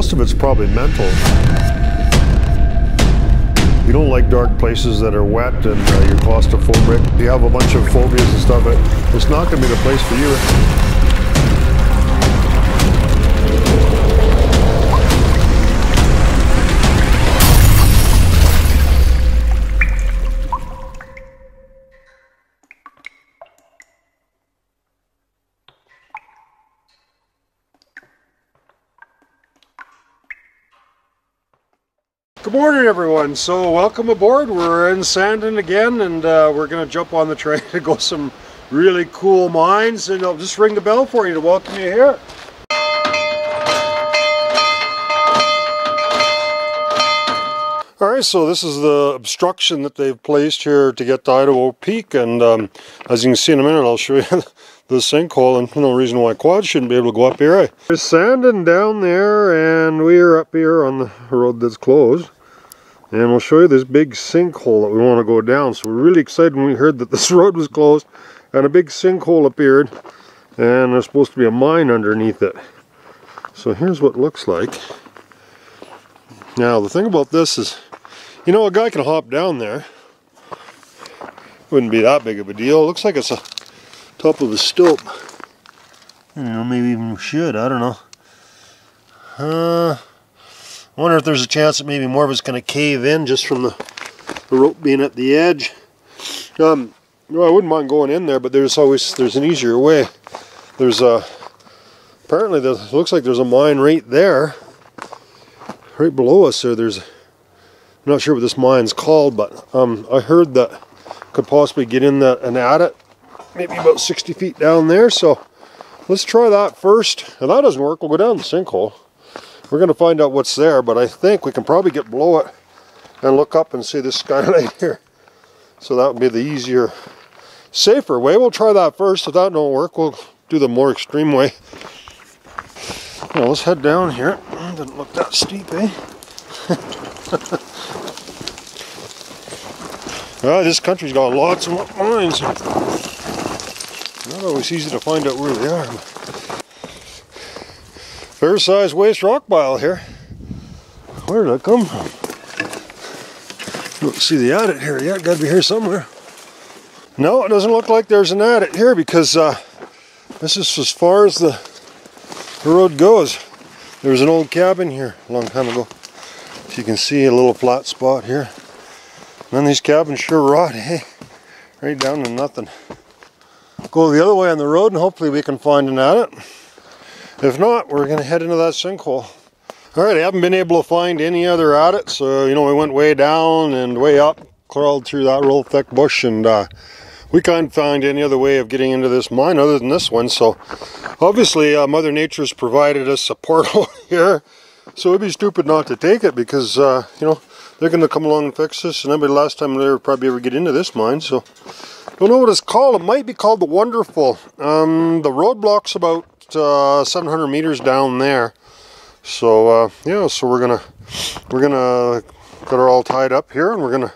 Most of it's probably mental. You don't like dark places that are wet and you're claustrophobic. You have a bunch of phobias and stuff, it's not going to be the place for you. Good morning, everyone. So welcome aboard. We're in Sandon again, and we're going to jump on the train to go some really cool mines, and I'll just ring the bell for you to welcome you here. Alright, so this is the obstruction that they've placed here to get to Idaho Peak, and as you can see in a minute, I'll show you the sinkhole, and no reason why quads shouldn't be able to go up here. There's Sandon down there, and we're up here on the road that's closed. And we'll show you this big sinkhole that we want to go down. So we're really excited when we heard that this road was closed and a big sinkhole appeared, and there's supposed to be a mine underneath it. So here's what it looks like. Now the thing about this is, you know, a guy can hop down there. Wouldn't be that big of a deal. It looks like it's a top of a stope. I don't know, maybe even should, I don't know. I wonder if there's a chance that maybe more of it's going to cave in just from the rope being at the edge. Well, I wouldn't mind going in there, but there's an easier way. There's apparently it looks like there's a mine right there, right below us. I'm not sure what this mine's called, but I heard that could possibly get in and at it, maybe about 60 feet down there. So let's try that first. If that doesn't work, we'll go down the sinkhole. We're going to find out what's there, but I think we can probably get below it and look up and see this skylight here. So that would be the easier, safer way. We'll try that first. If that don't work, we'll do the more extreme way. Well, let's head down here. Didn't look that steep, eh? Well, this country's got lots of mines. Not always easy to find out where they are. Fair-sized waste rock pile here. Where did that come from? Don't see the adit here yet. Got to be here somewhere. No, it doesn't look like there's an adit here, because this is as far as the road goes. There was an old cabin here a long time ago. If you can see a little flat spot here. And then these cabins sure rot, hey? Right down to nothing. Go the other way on the road, and hopefully we can find an adit. If not, we're going to head into that sinkhole. Alright, I haven't been able to find any other adits. So, you know, we went way down and way up, crawled through that real thick bush, and we can't find any other way of getting into this mine other than this one. So, obviously, Mother Nature's provided us a portal here. So it'd be stupid not to take it, because, you know, they're going to come along and fix this, and that'll be the last time they'll probably ever get into this mine. So, don't know what it's called. It might be called the Wonderful. The roadblock's about 700 meters down there. So yeah, so we're gonna get her all tied up here, and we're gonna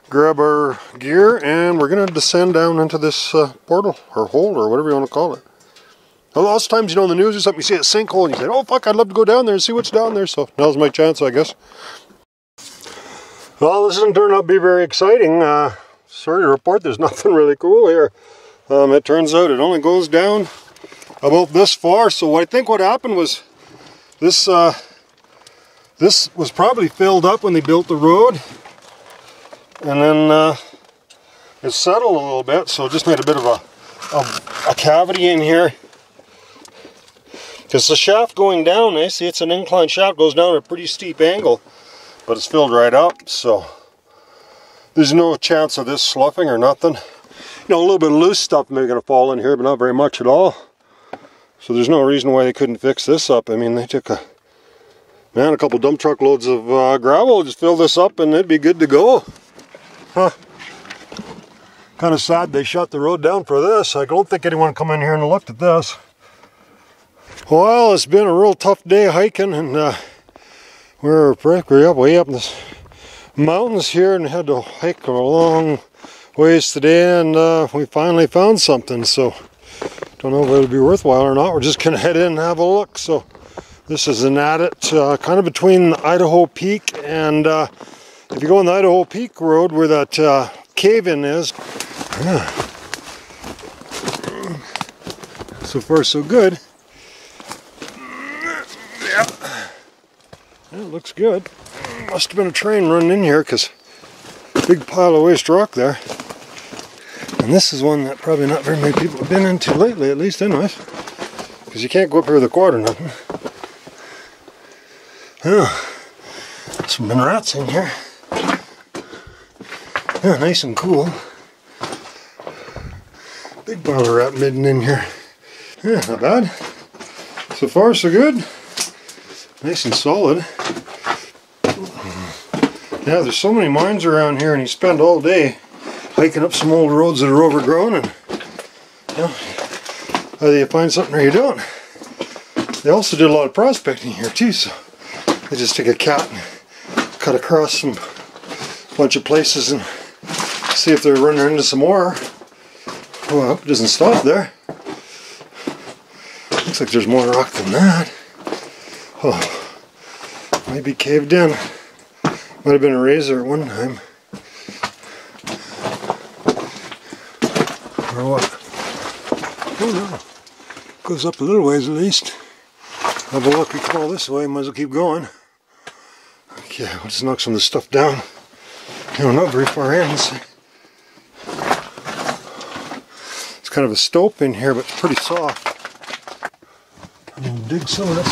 grab our gear, and we're gonna descend down into this portal or hole or whatever you want to call it. Lots of times, you know, in the news or something, you see a sinkhole and you say, oh fuck, I'd love to go down there and see what's down there. So now's my chance, I guess. Well, this doesn't turn out to be very exciting. Sorry to report, there's nothing really cool here. It turns out it only goes down about this far. So I think what happened was this was probably filled up when they built the road, and then it settled a little bit, so it just made a bit of a cavity in here, because the shaft going down, see, it's an inclined shaft, goes down at a pretty steep angle, but it's filled right up. So there's no chance of this sloughing or nothing. You know, a little bit of loose stuff maybe going to fall in here, but not very much at all. So there's no reason why they couldn't fix this up. I mean, they took a couple dump truck loads of gravel, just fill this up, and it'd be good to go. Huh. Kind of sad they shut the road down for this. I don't think anyone come in here and looked at this. Well, it's been a real tough day hiking, and we're way up in the mountains here, and had to hike a long ways today, and we finally found something. So don't know if it'll be worthwhile or not. We're just gonna head in and have a look. So This is an adit kind of between Idaho Peak and if you go on the Idaho Peak Road where that cave-in is. Yeah. So far so good. Yeah. It looks good. Must have been a train running in here because big pile of waste rock there. And this is one that probably not very many people have been into lately, at least anyways. Because you can't go up here with a quad or nothing. Yeah. Some been rats in here. Yeah, nice and cool. Big pile of rat midden in here. Yeah, not bad. So far so good. Nice and solid. Yeah, there's so many mines around here and you spend all day hiking up some old roads that are overgrown and you know, either you find something or you don't. They also did a lot of prospecting here too, so they just take a cat and cut across some bunch of places and see if they're running into some ore. Well, it doesn't stop there. Looks like there's more rock than that. Oh, might be caved in. Might have been a razor at one time. Or what? Oh no. Goes up a little ways at least. Have a look, we come all this way, might as well keep going. Okay, we'll just knock some of this stuff down. You know, not very far in. It's kind of a stope in here, but it's pretty soft. I'm going to dig some of this.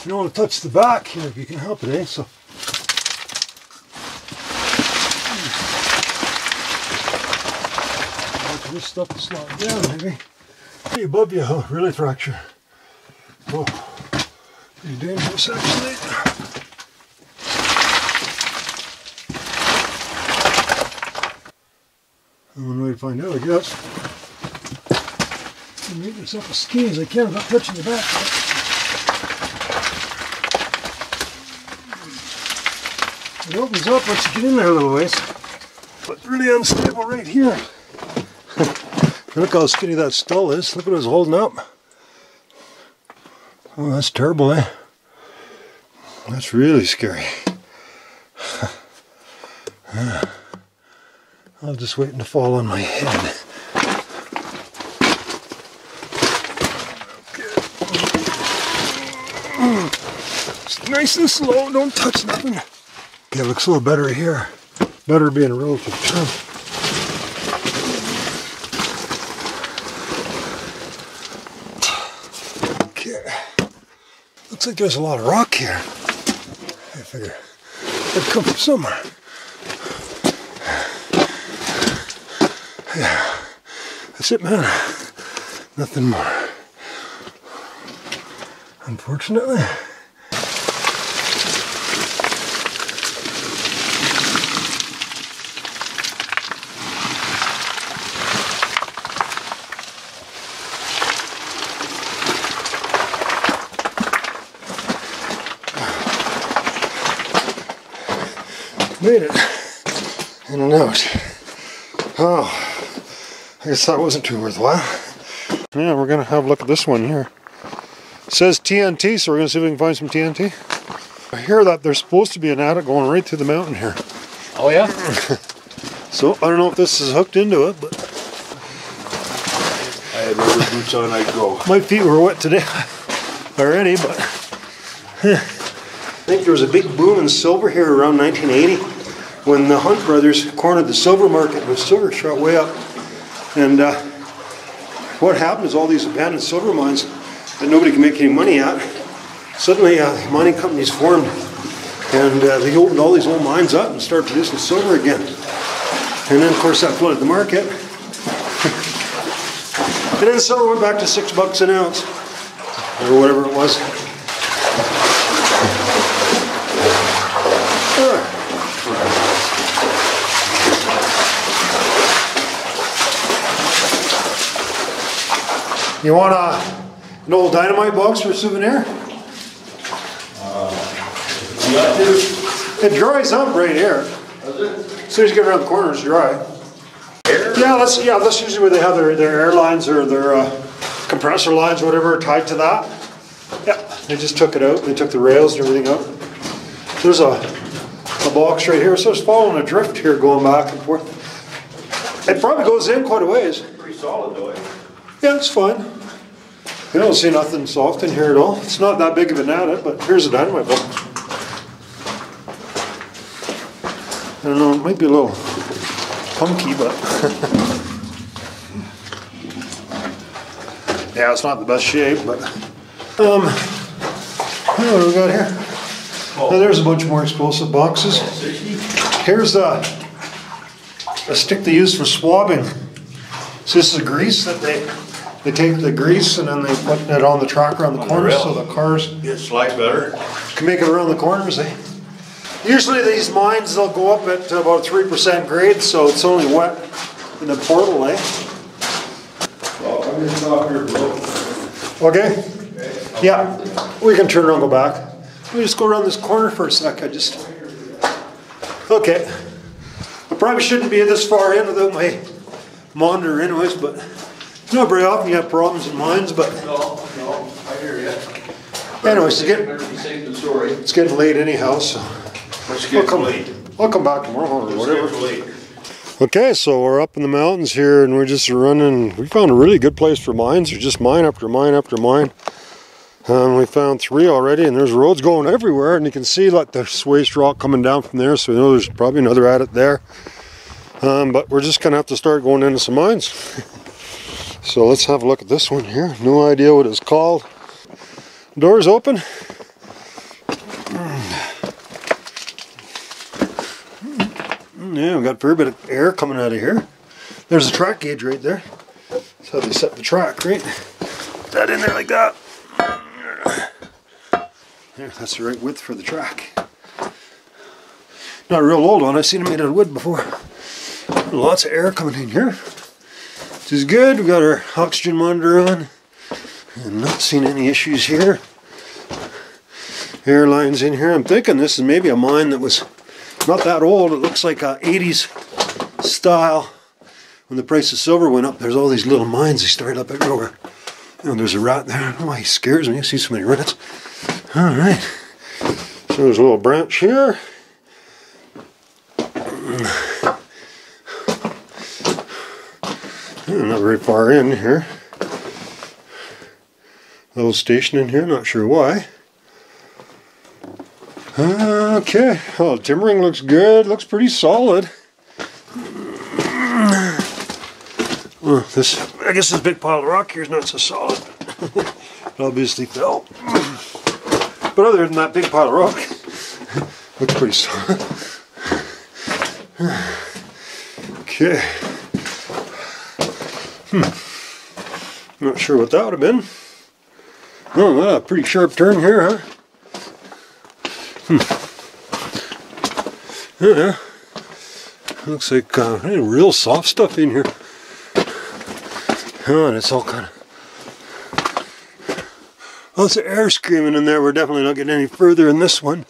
You don't want to touch the back here if you can help it, eh? So. This stuff to slow it down, maybe. Hey, above you, oh, really fracture. Oh, pretty dangerous actually. One way to find out, I guess. Make yourself as skinny as I can without touching the back. It opens up once you get in there a little ways, but really unstable right here. Look how skinny that skull is. Look what it's holding up. Oh, that's terrible, eh? That's really scary. I'll just wait to fall on my head. Just nice and slow, don't touch nothing. Okay, it looks a little better here. Better being a relative term. Looks like there's a lot of rock here. I figure it'd come from somewhere. Yeah, that's it, man. Nothing more. Unfortunately. Made it in and out. Oh, I guess that wasn't too worthwhile. Yeah, we're gonna have a look at this one here. It says TNT, so we're gonna see if we can find some TNT. I hear that there's supposed to be an adit going right through the mountain here. Oh yeah? So I don't know if this is hooked into it, but I had rubber boots on, I'd go. my feet were wet today already, but I think there was a big boom in silver here around 1980 when the Hunt brothers cornered the silver market and the silver shot way up. And what happened is all these abandoned silver mines that nobody can make any money at, suddenly mining companies formed and they opened all these old mines up and started producing silver again. And then of course that flooded the market. And then silver went back to $6 an ounce or whatever it was. You want an old dynamite box for a souvenir? It dries up right here. As soon as you get around the corner, it's dry. Yeah, that's usually where they have their air lines or their compressor lines or whatever tied to that. Yeah, they just took it out. They took the rails and everything out. There's a box right here, so it's following a drift here going back and forth. It probably goes in quite a ways. Pretty solid though, eh? Yeah, it's fine. I don't see nothing soft in here at all. It's not that big of an adit, but here's a dynamite box. I don't know, it might be a little punky, but yeah, it's not the best shape, but what do we got here? Oh. Now there's a bunch more explosive boxes. Here's a stick they use for swabbing. So this is grease that they take the grease and then they put it on the track around the corners so the cars It slides better. can make it around the corners. Usually these mines, they'll go up at about 3% grade, so it's only wet in the portal, eh? Well, I'm gonna stop here, bro. Okay? Yeah, we can turn around and go back. Let me just go around this corner for a sec. Okay. I probably shouldn't be this far in without my monitor anyways, but not very often you have problems in mines, but No, I hear you. anyways, Better be safe than sorry. it's getting late anyhow, so Let's get late. I'll come back tomorrow or whatever. Let's get late. Okay, so we're up in the mountains here and we're just running. We found a really good place for mines. There's just mine after mine after mine. We found 3 already and there's roads going everywhere and you can see like the waste rock coming down from there, so we know there's probably another adit there. But we're just gonna have to start going into some mines. So let's have a look at this one here. No idea what it's called. Doors open. Yeah, we've got a fair bit of air coming out of here. There's a track gauge right there. That's how they set the track, right? Put that in there like that. There, that's the right width for the track. Not a real old one. I've seen them made out of wood before. Lots of air coming in here, which is good. We've got our oxygen monitor on. I'm not seeing any issues here. Air lines in here. I'm thinking this is maybe a mine that was not that old. It looks like a 80s style. When the price of silver went up, there's all these little mines. They started up everywhere. You know, there's a rat there. I don't know why he scares me. I see so many rats. All right. So there's a little branch here. Not very far in here. Little station in here. Not sure why. Okay, well, timbering looks good, looks pretty solid. Well, I guess this big pile of rock here is not so solid. It obviously fell. But other than that big pile of rock, looks pretty solid. Okay. Not sure what that would have been. Oh, a pretty sharp turn here, huh? Yeah, looks like real soft stuff in here. Oh, and it's all kind of lots of air screaming in there. We're definitely not getting any further in this one.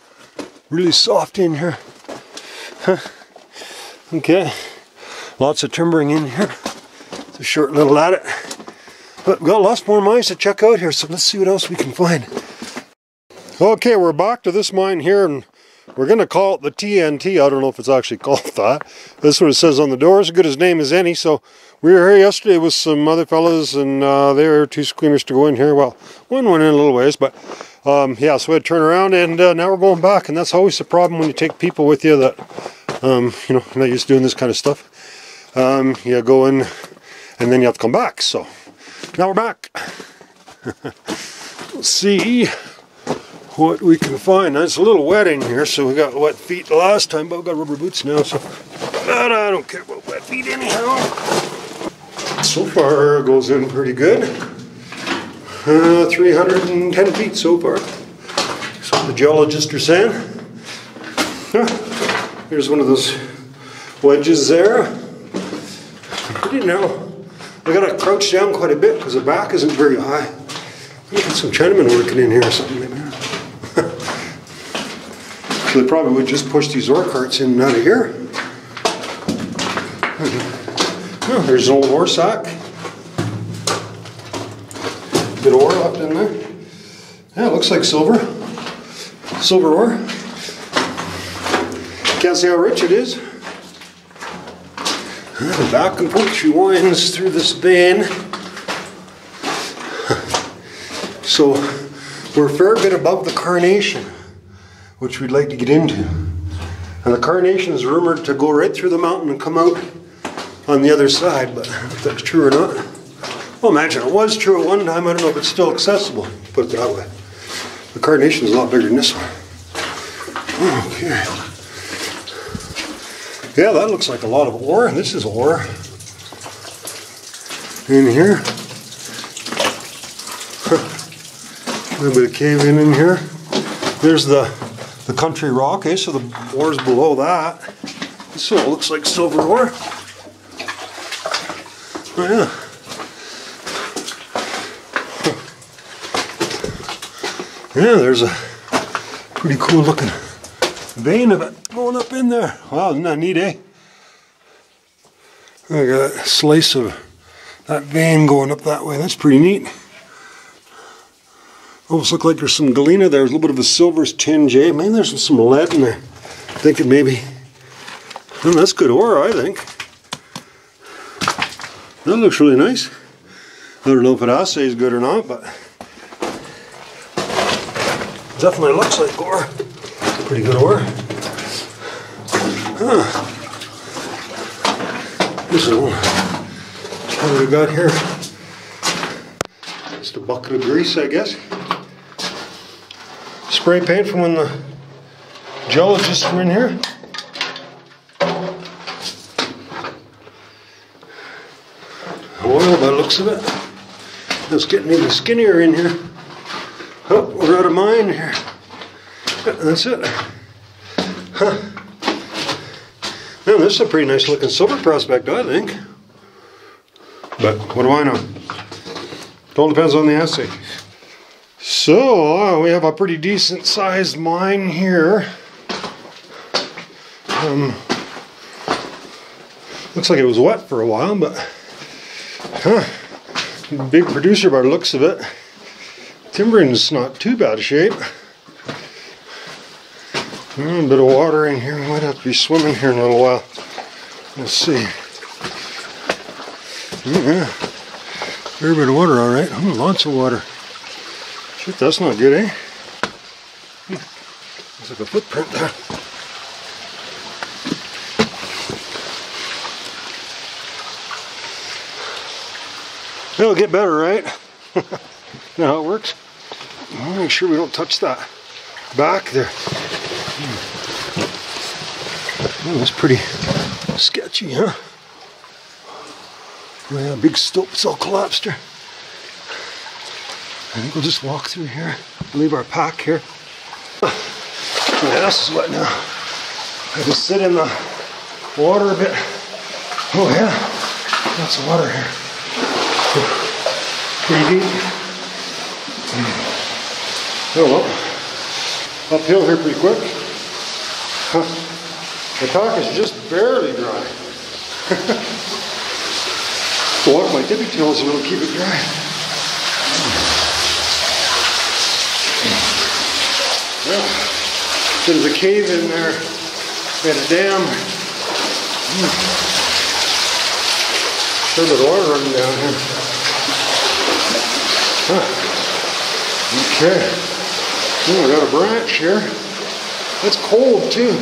Really soft in here. Huh. Okay, lots of timbering in here. It's a short little adit, but we've got lots more mines to check out here. So let's see what else we can find. Okay, we're back to this mine here, and we're going to call it the TNT. I don't know if it's actually called that. That's what it says on the door. As good as name as any. So we were here yesterday with some other fellas, and they were too squeamish to go in here. Well, one went in a little ways, but yeah, so we had to turn around, and now we're going back. And that's always the problem when you take people with you that, you know, not used to doing this kind of stuff. You go in, and then you have to come back. So now we're back. Let's see what we can find. Now, it's a little wet in here, so we got wet feet the last time, but we've got rubber boots now, so but I don't care about wet feet anyhow. So far, it goes in pretty good. 310 feet so far. That's what the geologists are saying. Here's one of those wedges there. Pretty narrow. I gotta crouch down quite a bit because the back isn't very high. Look at some Chinamen working in here or something maybe. So they probably would just push these ore carts in and out of here. Oh, there's an old ore sack. Bit of ore left in there. Yeah, it looks like silver. Silver ore. Can't see how rich it is. And back and forth she winds through this vein. So we're a fair bit above the Carnation, which we'd like to get into. And the Carnation is rumored to go right through the mountain and come out on the other side, but if that's true or not. Well, imagine it was true at one time. I don't know if it's still accessible, put it that way. The Carnation is a lot bigger than this one. Okay. Yeah, that looks like a lot of ore. This is ore. In here. A little bit of cave in here. There's the country rock. Okay, so the ore's below that. So it looks like silver ore. Oh yeah. Yeah, there's a pretty cool looking vein of it going up in there. Wow, isn't that neat, eh? I got a slice of that vein going up that way. That's pretty neat. Almost look like there's some galena there. There's a little bit of a silver tinge, eh? Maybe there's some lead in there. Thinking maybe. Oh, that's good ore, I think. That looks really nice. I don't know if it assays good or not, but definitely looks like ore. Pretty good ore. Huh. This is one. What do we got here? Just a bucket of grease, I guess. Spray paint from when the geologists were in here. Oil by the looks of it. It's getting even skinnier in here. Oh, we're out of mine here. That's it. Huh. Man, this is a pretty nice looking silver prospect, I think. But what do I know? It all depends on the assay. So, we have a pretty decent sized mine here. Looks like it was wet for a while, but big producer by the looks of it. Timbering's not too bad a shape. A bit of water in here. We might have to be swimming here in a little while. We'll see. Yeah, fair bit of water, all right. Oh, lots of water. Shit, that's not good, eh? Looks like a footprint there. It'll get better, right? You know how it works? I'll make sure we don't touch that back there. Oh, that's pretty sketchy, huh? Oh yeah, big stope's all collapsed here. I think we'll just walk through here. Leave our pack here. My ass is wet now. I just sit in the water a bit. Oh yeah, lots of water here. Pretty deep. Oh well, uphill here pretty quick. The pack is just barely dry. So walk my tippy toes and it'll keep it dry. Well, there's a cave in there. We had a dam. There's a bit of water running down here. Huh. Okay. Oh, we got a branch here. It's cold too.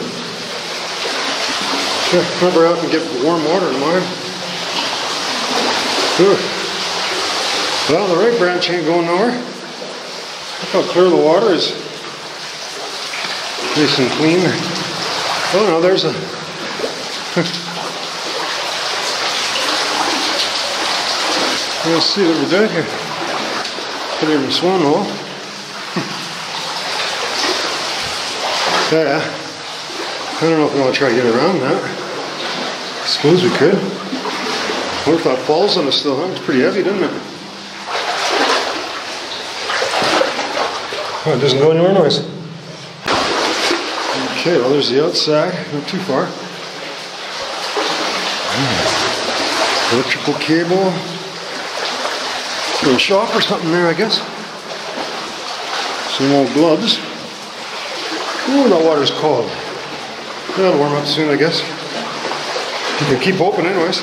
Remember out and get warm water in mine. Well, the right branch ain't going nowhere. Look how clear the water is. Nice and clean. Oh no, there's a... Let's see what we got here. Put it in the swan hole. Yeah. I don't know if we want to try to get around that. I suppose we could. What if that falls on us still, huh? It's pretty heavy, doesn't it? Oh, it doesn't go anywhere nice. Okay, well there's the outside. Not too far. Electrical cable. Little shop or something there, I guess. Some old gloves. Ooh, that water's cold. That'll warm up soon, I guess. You can keep open anyways.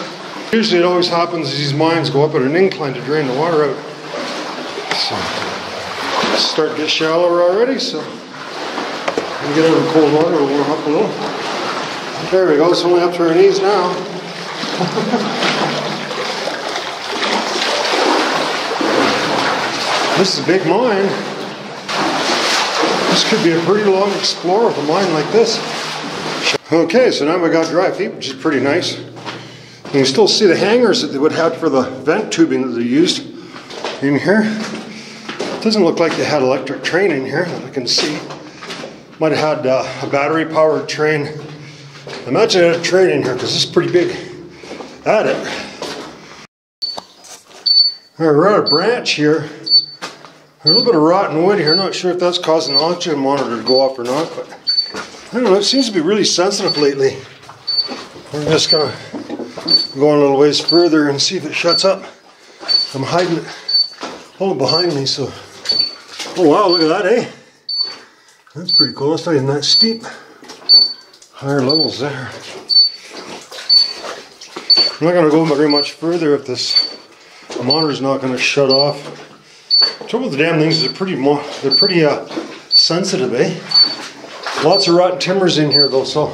Usually it always happens as these mines go up at an incline to drain the water out. So, it's starting to get shallower already, so when we get out of the cold water, it'll warm up a little. There we go, it's only up to our knees now. This is a big mine. This could be a pretty long explore with a mine like this. Okay, so now we got dry feet, which is pretty nice. You can still see the hangers that they would have for the vent tubing that they used in here. It doesn't look like they had electric train in here that I can see. Might have had a battery powered train. Imagine it had a train in here because this is pretty big at it. All right, we're at a branch here. There's a little bit of rotten wood here. Not sure if that's causing the oxygen monitor to go off or not, but I don't know. It seems to be really sensitive lately. We're just gonna go a little ways further and see if it shuts up. I'm hiding it all behind me, so. Oh wow, look at that, eh? That's pretty cool. It's not even that steep. Higher levels there. I'm not going to go very much further if this monitor's not going to shut off. The trouble with the damn things is they're pretty sensitive, eh? Lots of rotten timbers in here though, so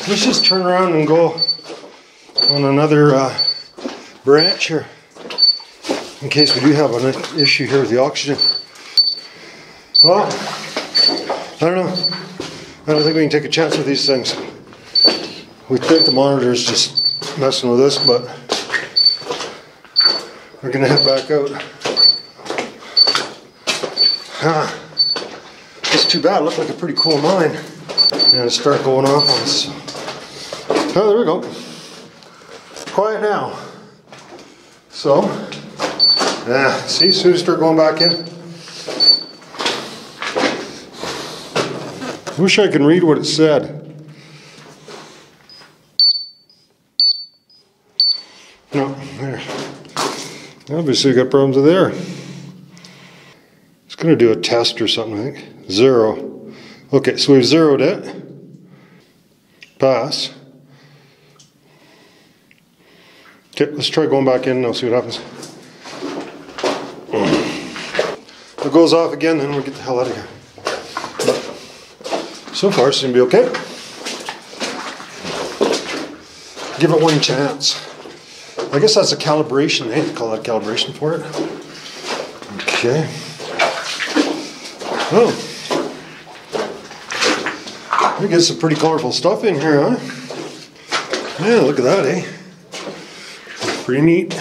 let's just turn around and go on another branch here in case we do have an issue here with the oxygen. Well, I don't know. I don't think we can take a chance with these things. We think the monitor is just messing with us, but we're going to head back out. It's too bad. It looked like a pretty cool mine. And it started going off on us. Oh, there we go. Quiet now. So, see, as soon as we start going back in. I wish I could read what it said. No, there. Obviously, got problems with there. It's going to do a test or something, I think. 0. Okay, so we've zeroed it. Pass. Okay, let's try going back in now, see what happens. If it goes off again, then we'll get the hell out of here. So far, it seems to be okay. Give it one chance. I guess that's a calibration, eh? Call that calibration for it. Okay. Oh. We get some pretty colorful stuff in here, huh? Yeah, look at that, eh? That's pretty neat.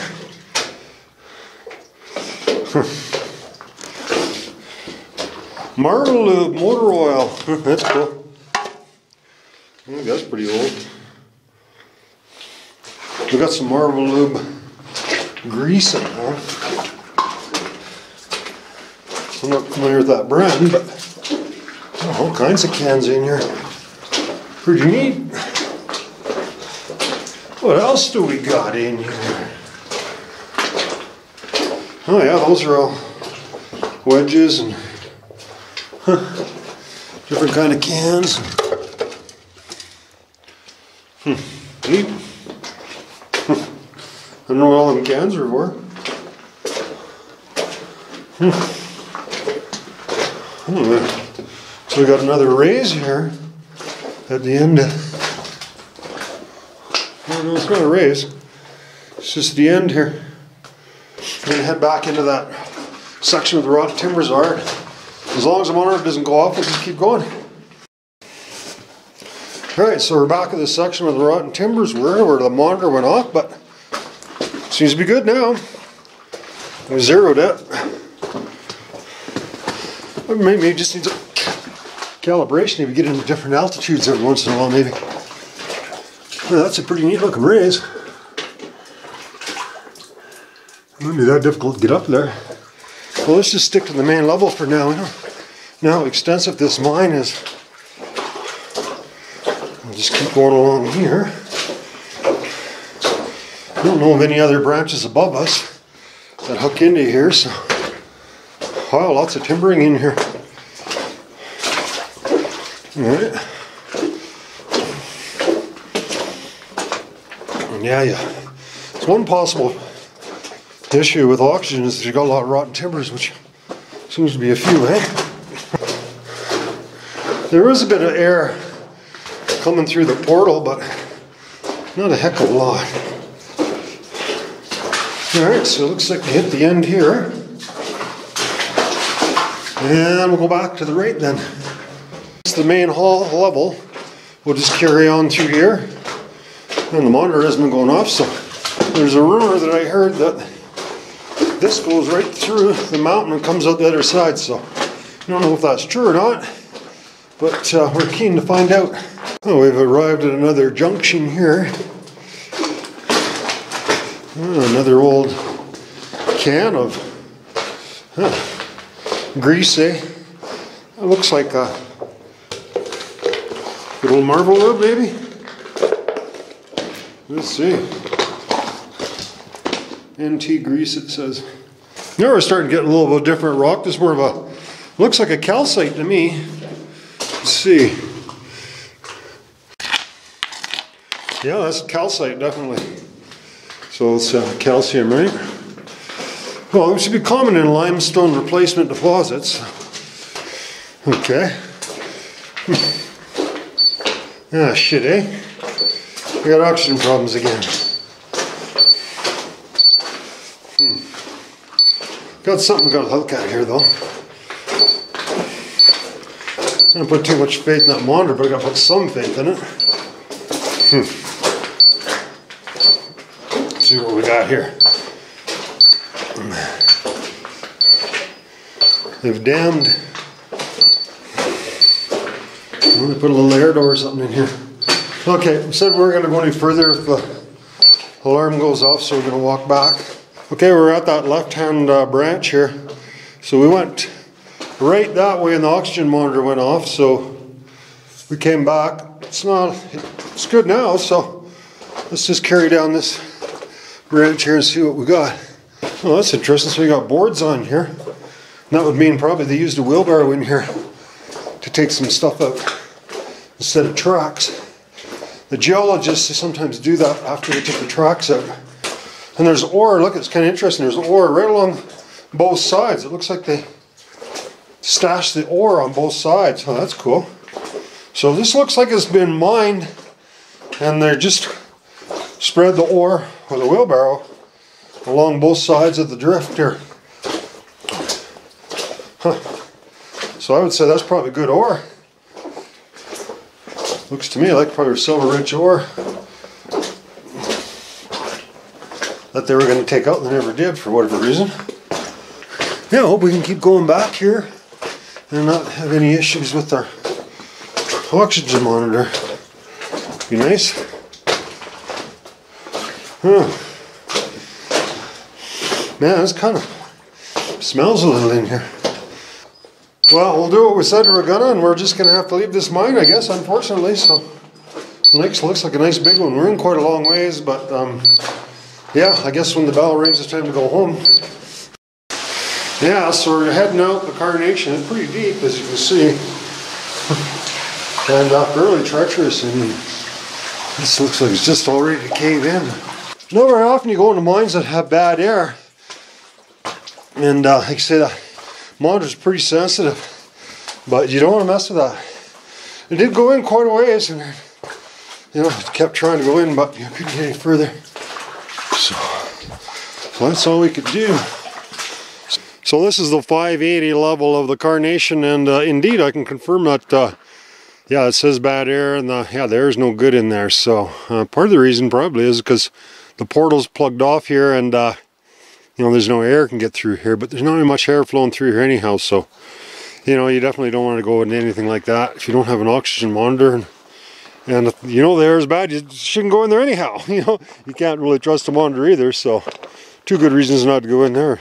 Marble Lube motor oil. That's cool. I think that's pretty old. We got some Marble Lube grease in there. I'm not familiar with that brand, but all kinds of cans in here. Pretty neat. What else do we got in here? Oh yeah, those are all wedges and different kind of cans. Neat. I don't know what all them cans are for. So we got another raise here at the end. Oh no, it's not a raise. It's just the end here. We're gonna head back into that section where the rotten timbers are. As long as the monitor doesn't go off, we'll just keep going. Alright, so we're back at the section where the rotten timbers were, where the monitor went off, but seems to be good now. We zeroed it. Maybe it just needs a calibration if you get into different altitudes every once in a while, maybe. Well, that's a pretty neat looking raise. It wouldn't be that difficult to get up there. Well, let's just stick to the main level for now. Now how extensive this mine is. We'll just keep going along here. I don't know of any other branches above us that hook into here, so Wow, lots of timbering in here. Alright. Yeah, it's one possible issue with oxygen is that you got a lot of rotten timbers, which seems to be a few, eh? There is a bit of air coming through the portal, but not a heck of a lot. Alright, so it looks like we hit the end here. And we'll go back to the right then. It's the main hall level. We'll just carry on through here. And the monitor hasn't been going off, so there's a rumor that I heard that this goes right through the mountain and comes out the other side, so I don't know if that's true or not, but we're keen to find out. Oh, we've arrived at another junction here. Oh, another old can of grease, eh? That looks like a good old marble wood, maybe? Let's see. NT grease, it says. Now we're starting to get a little bit different rock. This is more of a, looks like a calcite to me. Let's see. Yeah, that's calcite, definitely. So it's calcium, right? Well, it should be common in limestone replacement deposits. Okay. Ah, shit, eh? We got oxygen problems again. Got something we got to look at here, though. I don't put too much faith in that monitor, but I got to put some faith in it. Let's see what we got here. They've damned. Well, they put a little air door or something in here. Okay, we said we weren't going to go any further if the alarm goes off, so we're going to walk back. Okay, we're at that left-hand branch here. So we went right that way and the oxygen monitor went off, so we came back. It's good now, so let's just carry down this branch here and see what we got. Oh, that's interesting. So we got boards on here. And that would mean probably they used a wheelbarrow in here to take some stuff out instead of tracks. The geologists sometimes do that after they take the tracks out. And there's ore, look, it's kind of interesting. There's ore right along both sides. It looks like they stashed the ore on both sides. Oh, that's cool. So this looks like it's been mined and they're just spread the ore with a wheelbarrow along both sides of the drift here. Huh. So I would say that's probably good ore. Looks to me like probably silver rich ore that they were going to take out and they never did for whatever reason. Yeah, I hope we can keep going back here and not have any issues with our oxygen monitor. Be nice. Huh. Man, this kind of smells a little in here. Well, we'll do what we said we were gonna, and we're just gonna have to leave this mine, I guess, unfortunately. So, the lake looks like a nice big one. We're in quite a long ways, but yeah, I guess when the bell rings, it's time to go home. Yeah, so we're heading out the Carnation. It's pretty deep, as you can see, and fairly treacherous. And this looks like it's just all ready to cave in. Not very often you go into mines that have bad air, and like I say, that monitor's pretty sensitive, but you don't want to mess with that. It did go in quite a ways, and you know, it kept trying to go in, but you couldn't get any further. So that's all we could do. So this is the 580 level of the Carnation, and indeed I can confirm that yeah, it says bad air, and the air's no good in there. So part of the reason probably is because the portal's plugged off here, and you know, there's no air can get through here, but there's not really much air flowing through here anyhow, so you know, you definitely don't want to go into anything like that if you don't have an oxygen monitor, and if you know the air is bad, you shouldn't go in there anyhow. You know, you can't really trust a monitor either, so two good reasons not to go in there.